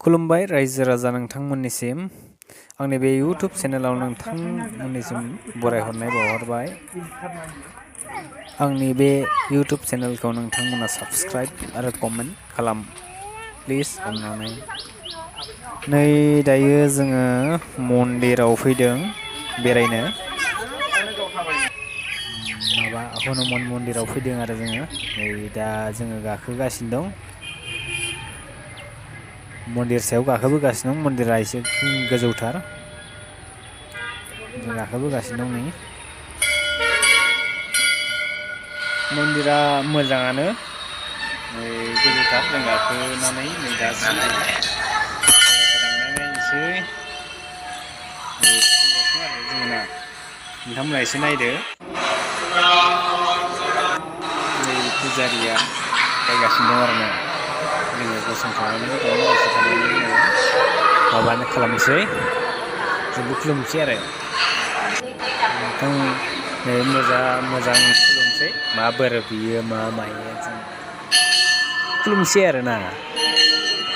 खुलुमबाय रायजो राजा नोंथांमोननिसिम आंनि बे YouTube चेनेलाव नोंथांमोननिसिम बरायहरनाय बावहरबाय। आंनि बे YouTube चेनेलखौ नोंथांमोना साबस्क्राइब आरो कमेन्ट खालाम प्लिज अननानै। नै दायो जोङो मन्दिराव फैदों बेरायनो। माबा हनुमान मन्दिराव फैदों आरो जोङो नै दा जोङो गाखोगासिनो दं। मन्दिर सायाव गाखोबोगासिनो दं। मन्दिरा एसे गोजौथार। जों गाखोबोगासिनो दं नै। मन्दिरा मोजाङानो। नै गोजौथार जों गाखोनानै नै दा नायनोसै। फैगासिनो आरो जोंना नोंथांमोना एसे नायदो। नै फुजारिया फैगासिनो दं आरो ना। जोङो गसंथनानै दं दसे थानानै जोङो माबानो खालामसै जोंबो खुलुमसै आरो नोंथां मोजां खुलुमसै मा बोर बियो मा मायो जों खुलुमसै आरोना।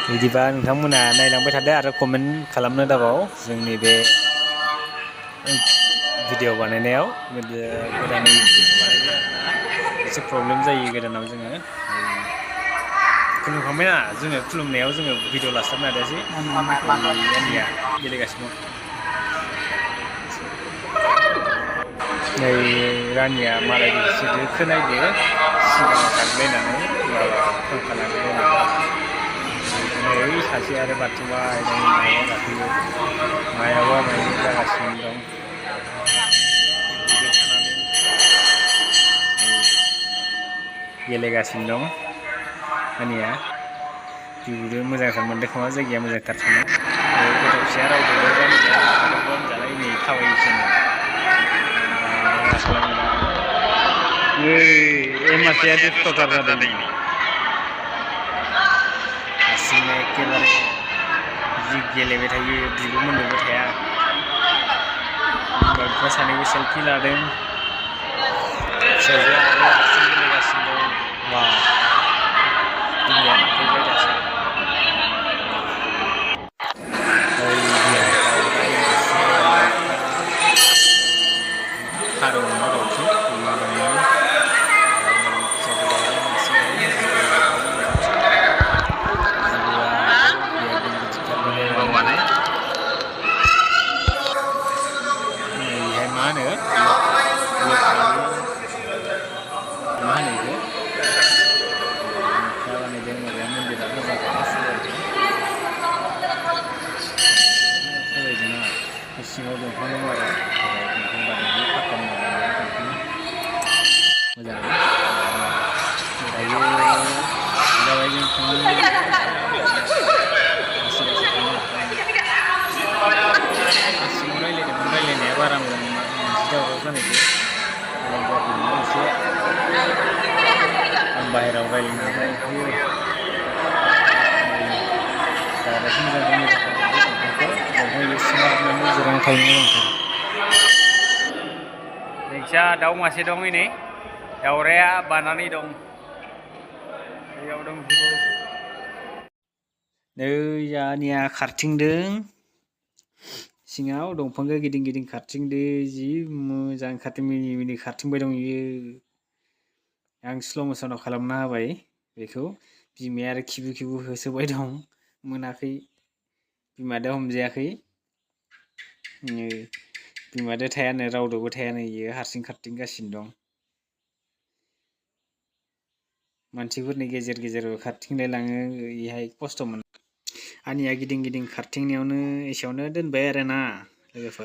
बिदिबा नोंथांमोना नायलांबाय थादो आरो कमेन्ट खालामनो दाबाव जोंनि बे भिडिअ बानायनायाव गोदानै बानायदों आरोना एसे प्रब्लेम जायो गोदानाव जोङो खुलुमखांबायना जोङो खुलुमनायाव जोङो भिडिअ लास्लाबनो हादियासै आंनिया गेलेगासिनो दं। नै रानिया मालायनि होसोदोखौ नायदो सिगाङाव खारलायनानै माबा फांखा लालायलायनानै नै सासे आरो बारथिंबाय दं मायावबा गाखोयो मायावबा मायो जागासिनो दं। गेलेगासिनो दं आंनिया बिबुदो मोजांथार मोनदों खोमा जायगाया मोजांथार थानो गथ' फिसाया रावबो जालाय नै थाबायसो मासिया दुस्थ'थार जादों हारसिंनो एखेबारे जि गेलेबाय थायो बिबो मोननोबो थाया। बिमा बिफा सानैबो सेल्फि लादों। फिसाजोआ आरो हारसिं गेलेगासिनो दं। बिमाया थाफैबाय दासो। फारौ ना दाउथु बेयो दङ। नैहाय मा होनो मा होनो बेखौ लेखा बानायदों माबाया मन्दिरा मोजांथार गासिबो आरोखि साजायदोंना सिङाव दंफां दं आरो दंफां बानायदों फाक्कानि बानायदों दंफां मोजाङानो दायो जाबाय जों थाङो लासै लासै थाङो सिङाव रायलायनाया बारा मोजां मोनसे दावराव जानायखौ मोजां जायाखैमोन एसे आं बाहेरायाव रायलायनो हाबाय दावरावखौ मोजां दंफां सिङाव हाबनानै जिरायना थायो मोजांथार। नोंसा दाउ मासे दं नै दाउराया बानानै दं बैयाव दं जिबौ नै जाहानिया खारथिंदों सिङाव दंफांखौ गिदिं गिदिं खारथिंदो जि मोजां खारथिं मिनि मिनि खारथिंबाय दं बियो। आं स्ल' मोसनाव खालामना होबाय बेखौ बिमाया आरो खिबु खिबु होसोबाय दं मोनाखै बिमादो हमजायाखै बिमादो थायानो रावदोबो थायानो इयो हारसिं खारथिंगासिनो दं। मानसिफोरनि गेजेर गेजेर खारथिंलाय लाङो इहाय खस्थ' मोनो। आंनिया गिदिं गिदिं खारथिंनायावनो एसेयावनो दोनबाय आरोना लोगोफोर।